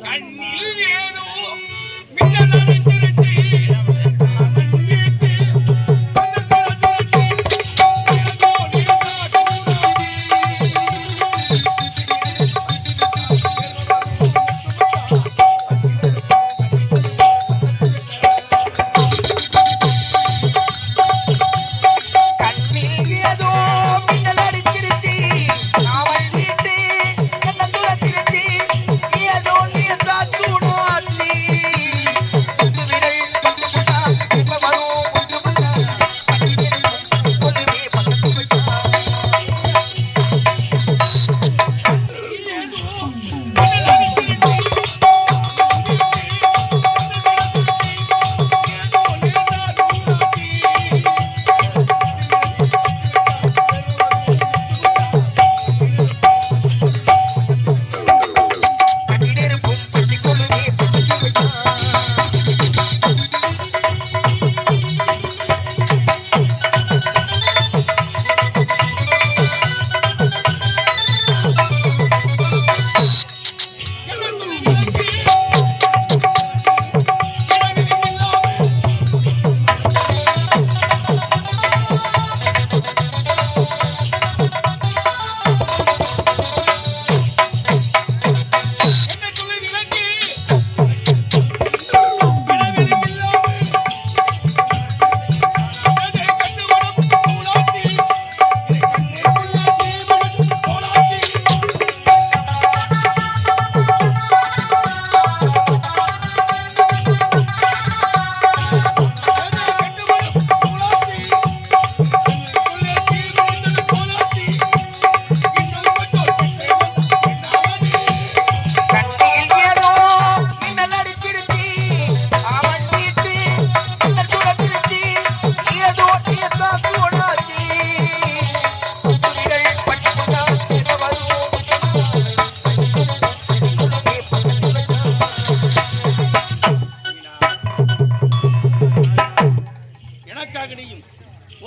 கண்ணில் ஏதோ மின்னல்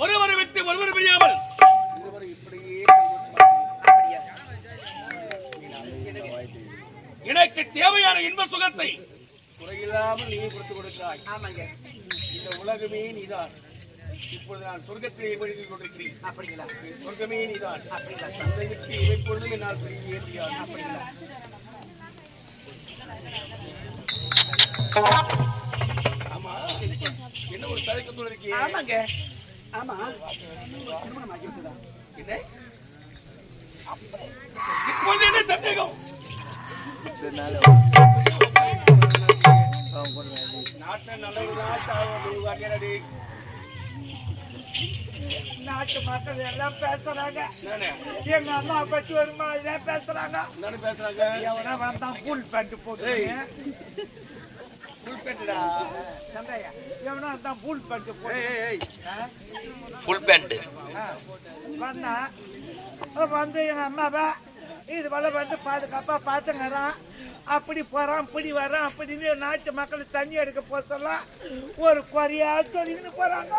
ஒருவரை விட்டு ஒருவர் பிரியாமல் எனக்கு தேவையான இன்ப சுகத்தை குறையில்லாமல் நீ கொடுத்து கொடுக்கிறாய். இந்த உலகமே நீதான். இப்பொழுது நான் சொர்க்கத்தை எழுதி கொண்டிருக்கிறேன். அப்படிங்களா? சொர்க்கமே நீதான். அப்படிங்களா? தந்தை விட்டு இவைப்பொழுதும் என்னால் பிரிய முடியாது. அப்படிங்களா? ஆமா, என்ன ஒரு தயக்கத்தோடு இருக்கீங்க? ஆமாங்க. ஆமா, திருமணம் ஆகிவிட்டதா? என்ன இப்போது என்ன சந்தேகம்? நாட்டு மக்கள் எல்லாம் பேசுறாங்க. எங்க அம்மா பத்தி வருமா எல்லாம் பேசுறாங்க. எவனா வந்தா புல் பேண்ட் போட்டு புல் பேண்டா சந்தையா எவனா வந்தா புல் பேண்ட் புல் பேண்ட் வந்தா வந்து எங்க அம்மாவா இது வள வந்து பாதுகாப்பா பாத்துங்கிறான். அப்படி போறான் இப்படி வரான் அப்படின்னு நாட்டு மக்கள் தண்ணி எடுக்க போதெல்லாம் ஒரு குறையா சொல்லின்னு போறாங்க.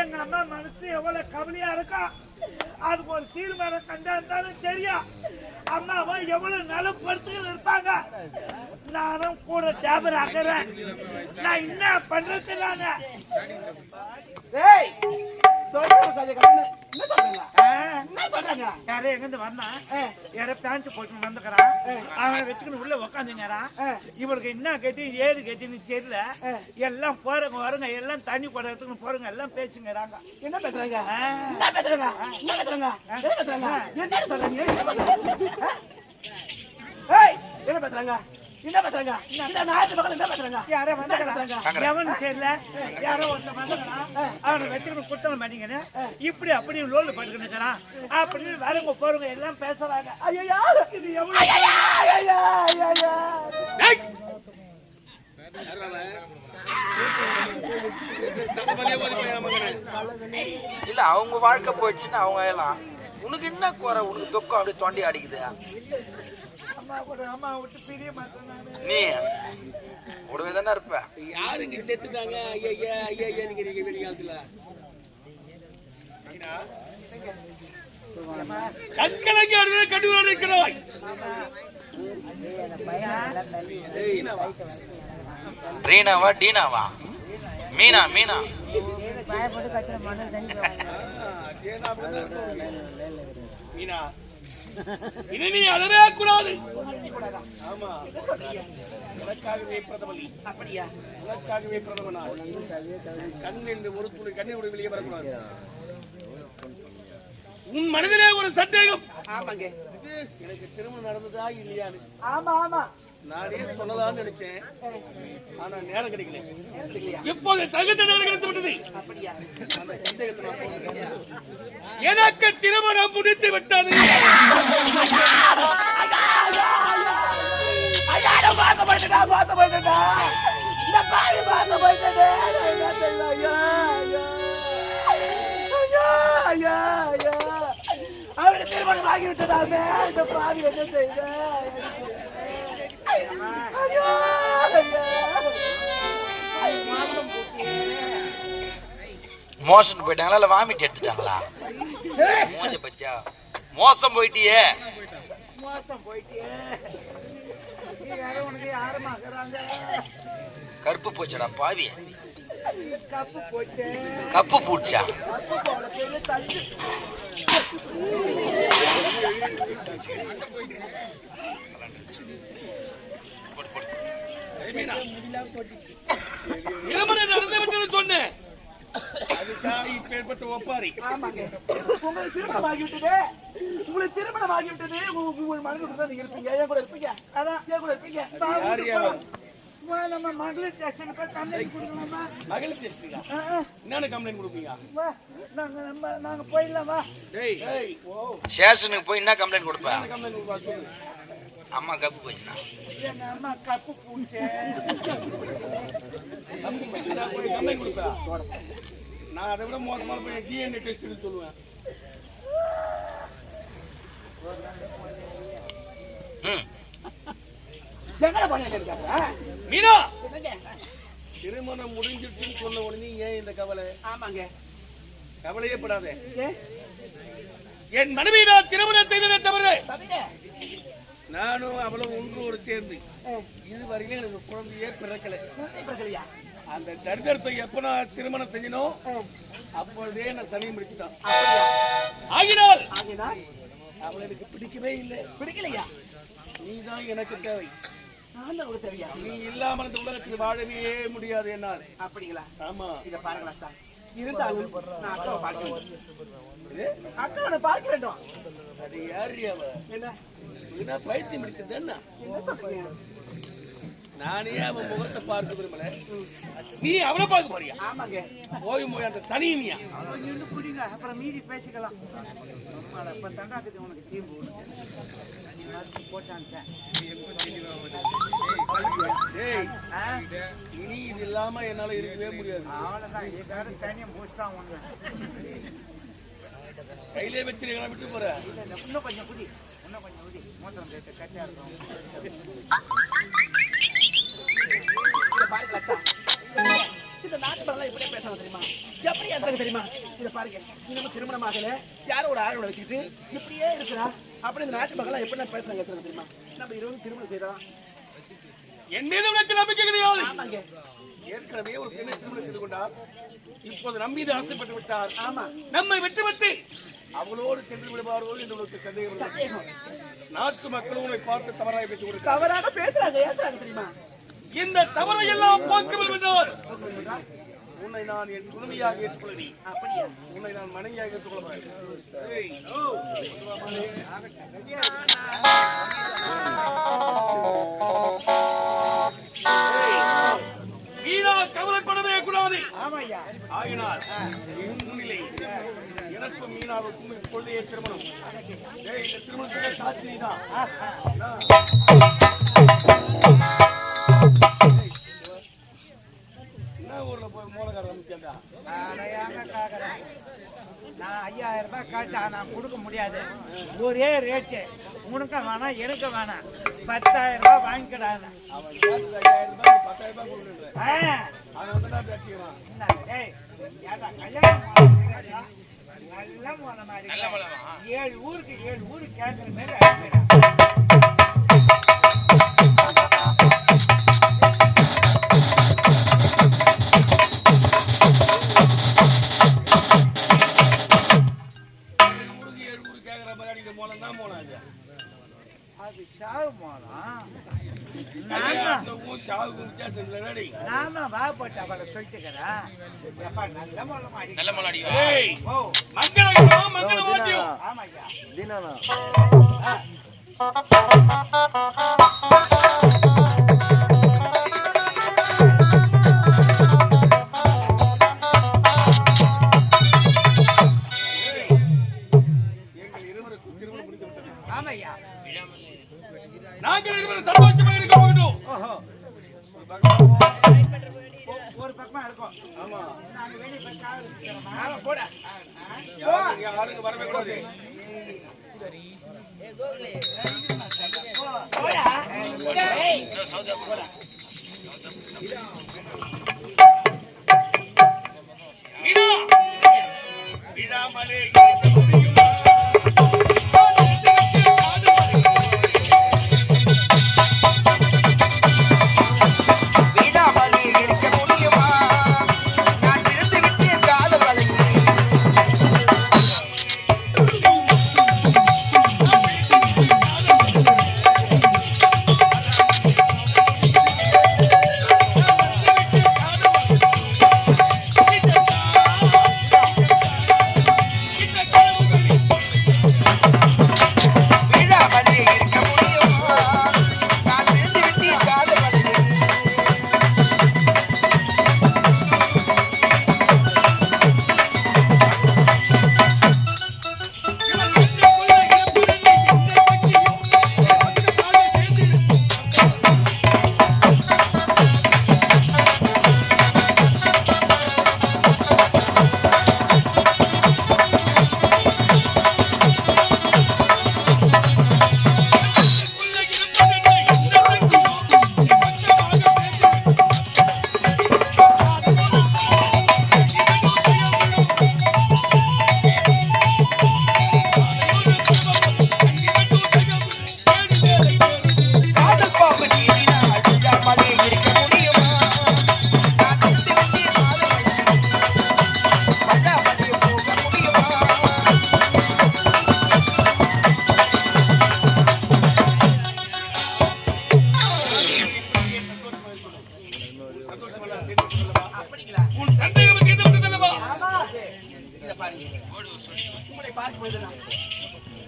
எங்க அம்மா மனசு எவ்வளவு கவலையா இருக்கா. அதுக்கு ஒரு தீர்மானம் கண்டா இருந்தாலும் தெரியும். அம்மாவா எவ்வளவு நலப்படுத்துகள் இருப்பாங்க. நானும் கூட டேபர் ஆகிறேன். நான் என்ன பண்றது? நானு யாரே எங்க வந்தா யாரோ பேண்ட் போட்டு வந்துக்கிறான். அவனை வச்சுக்கணும் உள்ள உக்காந்துங்கிறான். இவருக்கு என்ன கத்தி ஏது கத்தின்னு தெரியல. எல்லாம் போறவங்க வரங்க எல்லாம் தண்ணி போடுறதுக்கு போறவங்க எல்லாம் பேசுங்கிறாங்க. என்ன பேசுறாங்க? என்ன பேசுறாங்க? என்ன பேசுறாங்க? என்ன பேசுறாங்க? என்ன சொல்றாங்க? என்ன பேசுறாங்க? என்ன பேசுறாங்க? இந்த நாட்டு மக்கள் என்ன பேசுறாங்க? யாரோ வந்தாங்க. எவனு தெரியல. யாரோ ஒருத்தன் வந்தாங்கறான். அவனை வச்சுக்கிட்டு குட்டல மாட்டீங்கன்னு இப்படி அப்படி லோல் பண்ணிட்டு இருக்கான். அப்படி வரவங்க போறவங்க எல்லாம் பேசுறாங்க. ஐயா இது எவ்வளவு ஐயா ஐயா டேய் இல்ல அவங்க வாழ்க்கை போயிடுச்சுன்னா அவங்க எல்லாம் உனக்கு என்ன குறை? உனக்கு துக்கம் அப்படி தொண்டி அடிக்குது. நீ உடவே தானே இருப்ப. யாருங்க செத்துட்டாங்க? ஐயா ஐயா ஐயா நீங்க வெளி காலத்துல கற்கலங்கி அழுது கண்டுகொண்டு இருக்கிறாய். ரீனாவா டீனாவா மீனா மீனா மீனா இனி நீ அழவே கூடாது. ஆமா உனக்காகவே பிரதமலி. அப்படியா? உனக்காகவே பிரதமனா கண்ணில் ஒரு துளி கண்ணீர் வெளியே வரக்கூடாது. உன் மனதிலே ஒரு சந்தேகம். ஆமாங்க, எனக்கு திருமணம் நடந்ததா இல்லையான்னு. ஆமா ஆமா, நானே சொல்லலாம்னு நினைச்சேன். ஆனா நேரம் கிடைக்கல. இப்போது தகுந்த நேரம் கிடைத்து விட்டது. அந்த சந்தேகத்தை நான் போகிறேன். எனக்கு திருமணம் முடித்து விட்டது. அவருக்கு திருமணம் ஆகிவிட்டதாமே இந்த பாவி என்ன செய்த? மோஷன் போயிட்டாங்களா இல்ல வாமிட் எடுத்துட்டாங்களா? மோச பச்சா மோசம் போயிட்டியே. மோசம் போயிட்டியே. உனக்கு யாருமாக்குறாங்க? கருப்பு போச்சடா பாவி. கப்பு போச்சு. கப்பு பூச்சா? திருமணம் நடந்து சொன்னேன். அதுக்காக இப்ப ஏற்பட்ட ஒப்பாரி. ஆமாங்க, உங்களுக்கு திருமணம் ஆகிவிட்டது. உங்களுக்கு திருமணம் ஆகிவிட்டது. உங்கள் மனதில் நீங்க இருப்பீங்க. ஏன் கூட இருப்பீங்க? அதான் ஏன் கூட இருப்பீங்க? நம்ம மகளிர் ஸ்டேஷன் கம்ப்ளைண்ட் கொடுக்கலாமா? மகளிர் ஸ்டேஷன் என்னன்னு கம்ப்ளைண்ட் கொடுப்பீங்க? நாங்க போயிடலாமா? ஸ்டேஷனுக்கு போய் என்ன கம்ப்ளைண்ட் கொடுப்பேன்? கம்ப்ளைண்ட் கொடுப்பா. அம்மா கப்பு போச்சுனா எங்க அம்மா கப்பு பூச்சே. கம்ப்ளைண்ட் கொடுப்பா. நான் அதை விட மோசமான போய் டிஎன்ஏ டெஸ்ட் சொல்லுவேன். மீனா, திருமணம் முடிஞ்சிட்டுன்னு சொன்ன உடனே ஏன் இந்த கவலை? ஆமாங்க, கவலையே படாதே. என் மனைவி நான் திருமணம் செய்ததை தவிர நானும் அவளும் ஒன்று சேர்ந்து இதுவரையிலும் எனக்கு குழந்தையே பிறக்கல. அந்த தரித்திரத்தை எப்ப நான் திருமணம் செஞ்சனோ அப்பொழுதே நான் சனியை முடிச்சுட்டான். ஆகினால் அவள் எனக்கு பிடிக்கவே இல்லை. பிடிக்கலையா? நீதான் எனக்கு தேவை. நீ இல்லாமல் இந்த உலகத்தில் வாழவே முடியாது என்னால். அப்படிங்களா? ஆமா. இத பாருங்களா சார், இருந்தாலும் நான் அக்காவை பார்க்க வேண்டும். அக்காவை பார்க்க வேண்டும். அது யாரு அவ? என்ன பைத்தியம் முடிச்சது? என்ன சொல்றீங்க? நானே அவன் முகத்தை பார்க்க விரும்பல, நீ அவளை பார்க்க போறியா? ஆமாங்க. போய் போய் அந்த சனியா புரியுங்க. அப்புறம் மீதி பேசிக்கலாம். உனக்கு தீம்பு இனி இது இல்லாம என்னால இருக்கவே முடியாது. அவ்வளவுதான். சனியம் முடிச்சான். கையிலே வச்சிருக்கா விட்டு போற. இன்னும் கொஞ்சம் புதி, இன்னும் கொஞ்சம் புதி. மோதிரம் கேட்டு கட்டியா இருக்கும். இந்த நாட்டுல இப்படியே பேசணும் தெரியுமா? எப்படி இருந்தாங்க தெரியுமா? இத பாருங்க, நம்ம திருமணம் ஆகல, யாரோ ஒரு ஆளோட வச்சுக்கிட்டு இப்படியே இருக்கிறா. அப்படி இந்த நாட்டு மக்கள் எப்படி பேசுறாங்க தெரியுமா? நம்ம இருவரும் திருமணம் செய்தோம். என் மீது உனக்கு நம்பிக்கை கிடையாது. ஏற்கனவே ஒரு பெண்ணை திருமணம் செய்து கொண்டார். இப்போது நம் மீது ஆசைப்பட்டு விட்டார். ஆமா, நம்மை விட்டு அவளோடு சென்று விடுவார்கள் என்று உங்களுக்கு சந்தேகம். நாட்டு மக்களும் உன்னை பார்த்து தவறாக பேசி கொடுக்க தவறாக பேசுறாங்க தெரியுமா? இந்த தவறை எல்லாம் போக்குவதால் உன்னை நான் என் துணைவியாக ஏற்றுக்கொள்கிறேன். அப்படியா? உன்னை நான் மனைவியாக ஏற்றுக்கொள்கிறேன். வீணா கவலைப்படவே கூடாது. ஆகினால் முன்னிலை எனக்கும் மீனாவுக்கும் இப்பொழுதைய திருமணம். இந்த திருமணத்துக்கு சாட்சி தான். ஊர்ல போய் மூலக்கார நான் 5000 ரூபாய் காட்டா நான் கொடுக்க முடியாது. ஒரே ரேட்டு, உனக்கு வேணாம் எனக்கு வேணாம். 10,000 ரூபாய் வாங்கிக்கிறாங்க. அவன் 5000 ரூபாய் 10,000 ரூபாய் கொடுக்குறேன். அவன் வந்து நான் பேசிக்கிறான். கல்யாணம் நல்ல மூலமா நல்ல மூலமா 7 ஊருக்கு 7 ஊரு கேக்குற மாதிரி அனுப்பிடுறேன். அது சாவு மூலம் நானும் வாப்பட்ட அவளை சொல்லிட்டுக்கிறேன். எப்பா நல்ல மூலமா ஆமாய்யா ஆமாய்யா நாங்கள் இருவரும் சந்தோஷமாக இருக்க போகிறோம். ஒரு பக்கமா இருக்கும். ஆமா நாங்க வெளிய போய் காவல் இருக்கிறோமா? போட. யாருக்கு வரவே கூடாது. போடா. ஏய் சௌதா போடா. மீனா விடாமலே இருக்க முடியுமா?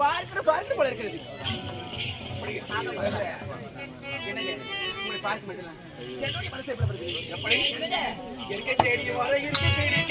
பார்க்கணும் போல இருக்குது. என்னுடைய மனசு எப்படி இருக்க தேடி வர இருக்க தேடி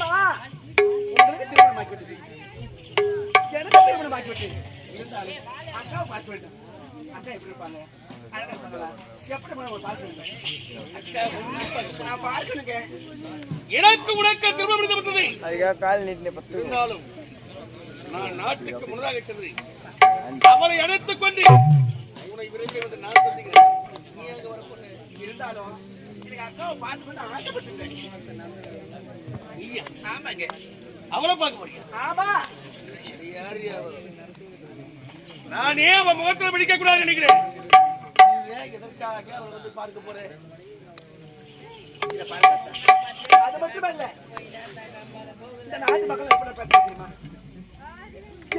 உங்களுக்கு திருமணம் ஆக்கி விட்டது, எனக்கு திருமணம் ஆக்கி விட்டது. இருந்தாலும் அக்காவை பார்க்க வேண்டும். அக்கா எப்படி இருப்பாங்க? அழகா இருப்பாங்களா? எப்படி பார்க்கணும்? அக்கா நான் பார்க்கணுங்க. எனக்கு உனக்கு திருமணம் முடிக்கப்பட்டது. இருந்தாலும் நான் நாட்டுக்கு முன்னதாக சென்று அவளை அழைத்துக் கொண்டு உன்னை விரைவில் வந்து நான் சந்திக்கிறேன். நீ அங்க வர பொண்ணு இருந்தாலும் எனக்கு அக்காவை பார்க்கணும்னு ஆசைப்பட்டுட்டேன். ஆமாங்க, அவளை பார்க்க போறீங்க? ஆமா. யார் நான் ஏன் அவன் முகத்தில் பிடிக்க கூடாது நினைக்கிறேன். ஏன் எதற்காக அவளை வந்து பார்க்க போறேன்? அது மட்டுமல்ல, இந்த நாட்டு மக்கள் எப்படி பேச தெரியுமா?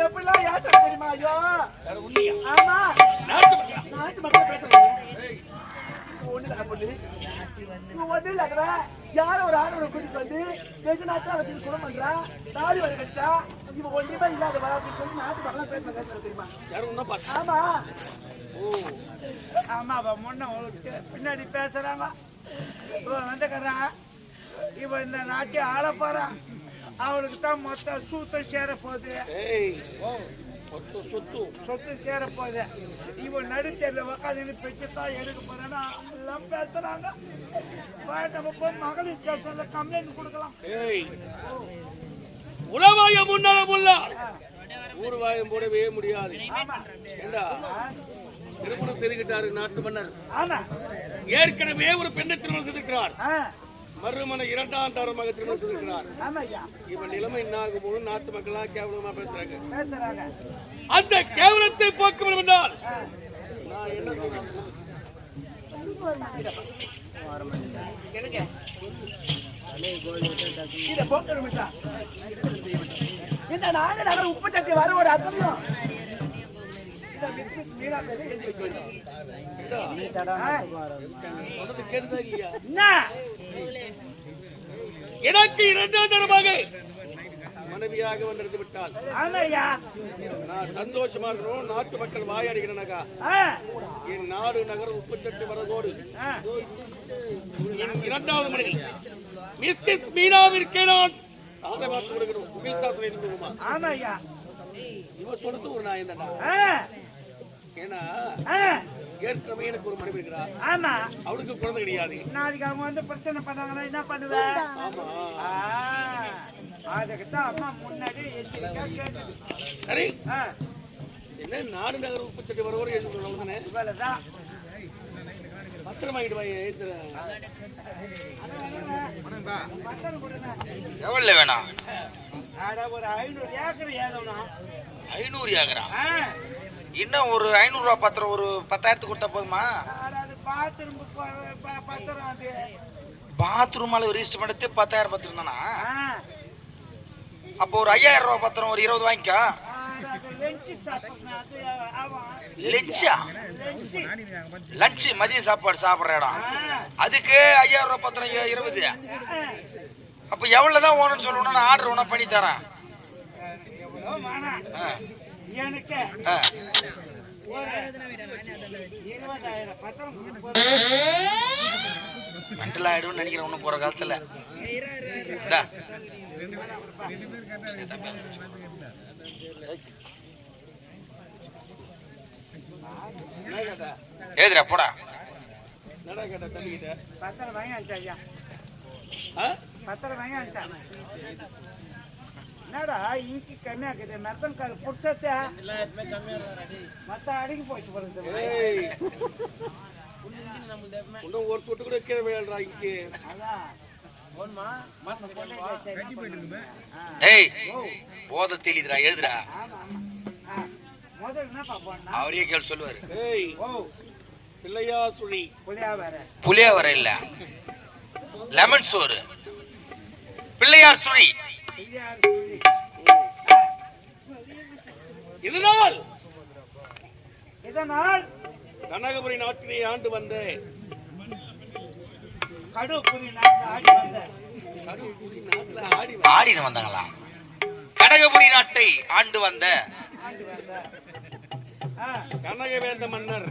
எப்படிலாம் யார் தெரியுமா? ஐயோ உண்மையா? ஆமா, நாட்டு மக்கள் பேசுறாங்க. ஒண்ணு இல்ல, யாரோ ஒரு ஆணவனை கூட்டிட்டு வந்து வெகு நாட்டா வச்சு குணம் பண்றா, தாலி வர கட்டா, இவன் ஒன்றுமே இல்லாதவா அப்படின்னு சொல்லி நாட்டு மக்கள் பேசுறாங்க தெரியுமா? ஆமா ஆமா, முன்ன பின்னாடி பேசுறாங்க. வந்துக்கிறான், இவன் இந்த நாட்டை ஆள போறான். அவளுக்கு தான் மொத்தம் சூத்த சேர போகுது, சொத்து சேர போகுது. இவன் நடுத்தேர்ல உக்காந்து பெற்றுத்தான் எடுக்க போறேன்னா எல்லாம் பேசுறாங்க. நம்ம போய் மகளிர் ஸ்டேஷன்ல கம்ப்ளைண்ட் கொடுக்கலாம். உளவாயம் முன்னாலும் ஊர்வாயம் போடவே முடியாது. திருமணம் செய்துகிட்டாரு நாட்டு மன்னர். ஏற்கனவே ஒரு பெண்ணை திருமணம் செய்திருக்கிறார். மறுமண இரண்டாம் தரமாக திருமணம் செய்திருக்கிறார். இவன் நிலைமை என்ன ஆகும் போது நாட்டு மக்களா கேவலமா பேசுறாங்க. அந்த கேவலத்தை போக்க வேண்டும் என்றால் நான் என்ன சொல்றேன்? இந்த நாங்க நகர் உப்பு சட்டி வர ஒரு அர்த்தம் எனக்கு இரண்டாம் தரமாக மனைவியாக வந்திருந்து விட்டால் நான் சந்தோஷமா இருக்கணும். நாட்டு மக்கள் வாயாடுகிறேனாக்கா என் நாடு நகர் உப்பு சட்டி வரதோடு என் இரண்டாவது மனைவி மிஸ்ஸஸ் மீனாவிற்கே நான் ஆதரவாக கொடுக்கணும். புகழ் சாசனை இருக்குமா? இவன் சொல்றது ஒரு நாயம் தானா? ஏன்னா ஏற்கனவே எனக்கு ஒரு மனைவி இருக்கிறார். ஆமா, அவளுக்கு குழந்தை கிடையாது. நாளைக்கு அவங்க வந்து பிரச்சனை பண்ணாங்கன்னா என்ன பண்ணுவேன்? அதுக்குதான் அம்மா முன்னாடி சரி. என்ன நாடு நகர் உப்பு சட்டி வரவோடு எழுதி சொல்லுவாங்க. இவ்வளவுதான் பத்திரமாகிட்டு எவ்வளவு வேணாம்? ஒரு 500 ஏக்கர் ஏதோனா. 500 ஏக்கரா? இன்னும் ஒரு 500 ரூபாய் பத்திரம் ஒரு 10,000 கொடுத்தா போதுமா? பாத்ரூமால ரிஜிஸ்டர் பண்ணி 10,000 பத்திரம் தானா? அப்போ ஒரு 5,000 ரூபாய் பத்திரம் ஒரு 20 வாங்கிக்கோ. லஞ்ச் மதியம் சாப்பாடு சாப்பிடுற இடம், அதுக்கு 5,000 ரூபாய் பத்திரம் 20. அப்ப எவ்வளவுதான் ஓணுன்னு சொல்லணும், நான் ஆர்டர் ஒண்ணா பண்ணி தரேன். மென்டல் ஆயிடும் நினைக்கிறேன் ஒன்னும் போற காலத்துல. ஏதுடா போடா. பத்திரம் வாங்கி அனுப்பிச்சா? பத்திரம் வாங்கி அனுப்பிச்சா? என்னடா இங்கி கம்மியா இருக்குது, மெத்தன் கால் புடிச்சா மத்த அடிக்கி போயிட்டு போறது. ஒரு சொட்டு கூட கீழே விளையாடுறா இங்கே. போத தெளிதுடா, எழுதுடா. முதல்ல என்ன பாப்போம், அவரே கேள் சொல்லுவாரு. பிள்ளையா சுழி புளியா வர இல்ல, லெமன் சோறு, பிள்ளையார் சுழி. இதனால் கனகபுரி நாட்டினை ஆண்டு வந்த ஆடின வந்தாங்களா? கனகபுரி நாட்டை ஆண்டு வந்த கனகவேந்த மன்னர்.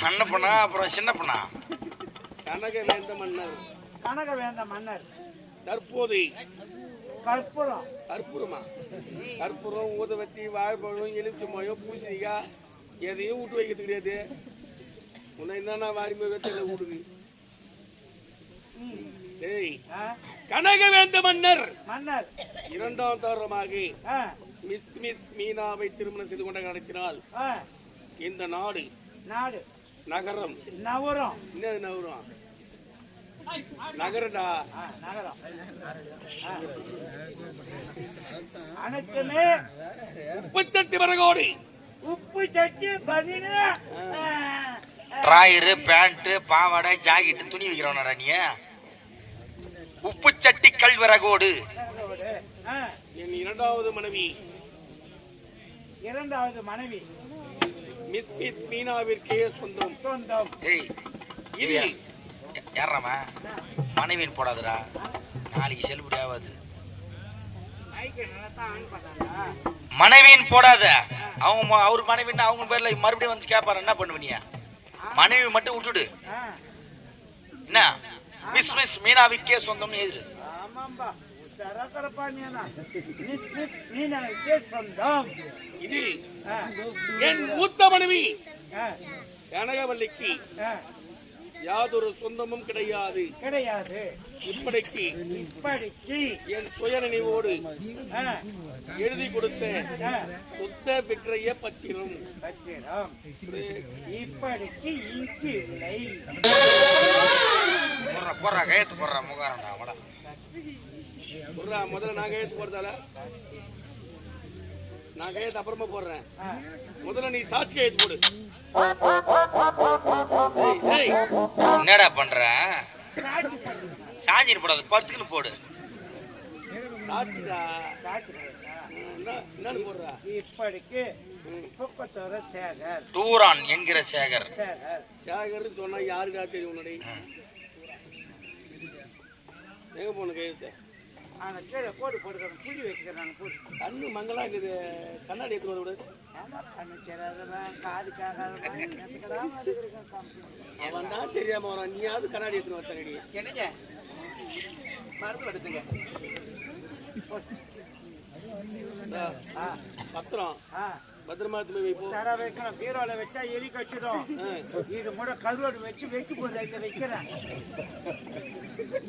கண்ணப்பனா அப்புறம் சின்னப்பனா? கனகவேந்த மன்னர். கனகவேந்த மன்னர். தற்போது கற்பூரம். கற்பூரமா? கற்பூரம், ஊதுவத்தி, வாழைப்பழம், எலுமிச்சம்பழம், பூசணிக்காய் எதையும் விட்டு வைக்கிறது கிடையாது. உன்னை என்னன்னா வாரி வைக்கல விடுது. கனகவேந்த மன்னர் மன்னர் இரண்டாம் தரமாக மிஸ் மீனாவை திருமணம் செய்து கொண்ட நடத்தினால் இந்த நாடு நகரம் நவரம் என்ன நவரம் நகரடா நகரம் அனைத்துமே 38 வரகோடி உப்பு சட்டி பதினு டிராயரு பேண்ட் பாவாடை ஜாக்கெட் துணி வைக்கிறவனடா நீ. உப்பு சட்டி கல்வரகோடு. என் இரண்டாவது மனைவி மிஸ் மீனாவிற்கே சொந்தம். யாராமா மனைவின் போடாதுடா, நாளைக்கு செல்லுபடி ஆகாது. மனைவின் போடாத. அவங்க அவர் மனைவின்னு அவங்க பேர்ல மறுபடியும் வந்து கேட்பாரு, என்ன பண்ணுவீங்க? மனைவி மட்டும் விட்டுடு. என்ன மிஸ் மீனாவிற்கே சொந்தம் எதிரு. இது என் மூத்த மனைவி கனகவல்லிக்கு யாதொரு சொந்தமும் கிடையாது. இப்படிக்கு என் சுயநினைவோடு எழுதி கொடுத்த சுத்த விக்ரய பத்திரம். இப்படிக்கு இங்கு இல்லை. போடுறா கையத்து போடுறா முகாரண்டா வடா போடுறா. முதல்ல நான் கையத்து போடுறதால நான் கையத்து அப்புறமா போடுறேன். முதல்ல நீ சாட்சி கையத்து போடு. என்னடா பண்ற? சாஞ்சின்னு போடாது, படுத்துக்குன்னு போடு. சாட்சிடா. என்னன்னு போடுறா? இப்படிக்கு சேகர் டூரான் என்கிற சேகர் சொன்னா யாருக்கா தெரியும்? உன்னுடைய எங்க போன கையத்தை போடு போடுறேன், புளி வச்சுக்கிறேன். கண்ணு மங்களா இருக்குது, கண்ணாடி எடுத்து விட அவன் தான் தெரியாம வரான். நீயாவது கண்ணாடி எடுத்து வரத்தடி. என்னங்க மருந்து எடுத்துங்க. பத்திரம் பத்திரமா வைக்கணும். பீரோல வச்சா எலி கச்சிடும். இது கூட கருவாடு வச்சு வைக்க போது வைக்கிறேன்.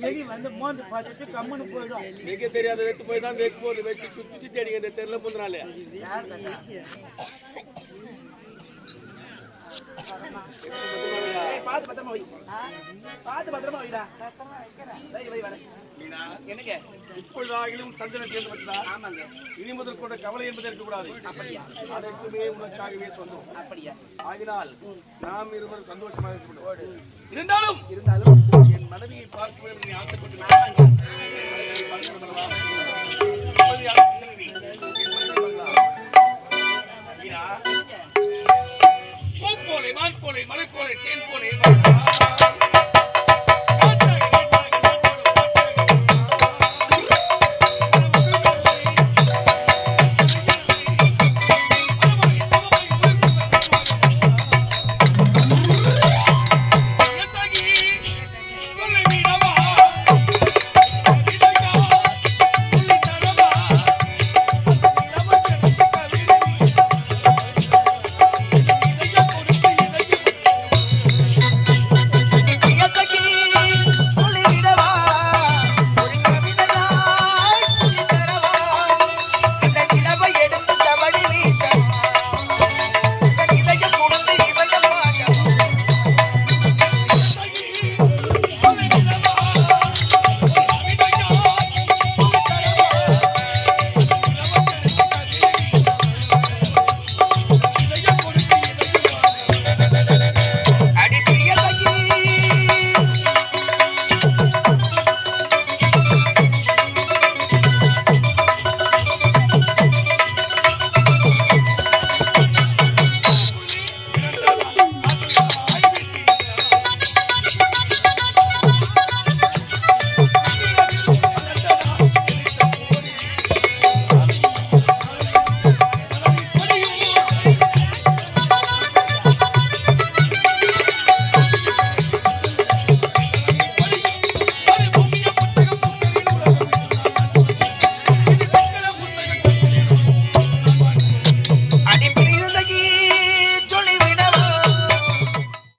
எலி வந்து மோந்து பார்த்துட்டு கம்முன்னு போயிடும். வைக்க தெரியாத வைத்து போய் தான் வைக்க போது வச்சு சுத்தி தேடிங்க. இந்த தெருல போதுனால பார்த்து பத்திரமா வை. பார்த்து பத்திரமா வைடா. என்னங்க இப்பொழுதாகிலும் சந்தன சேர்ந்து வச்சதா? ஆமாங்க. இனி முதல் கூட கவலை என்பது இருக்கக்கூடாது. அதற்குமே உனக்காகவே சொந்தம். அப்படியா? ஆகினால் நாம் இருவரும் சந்தோஷமாக இருக்கணும். இருந்தாலும் என் மனைவியை பார்க்க வேண்டும் ஆசைப்பட்டு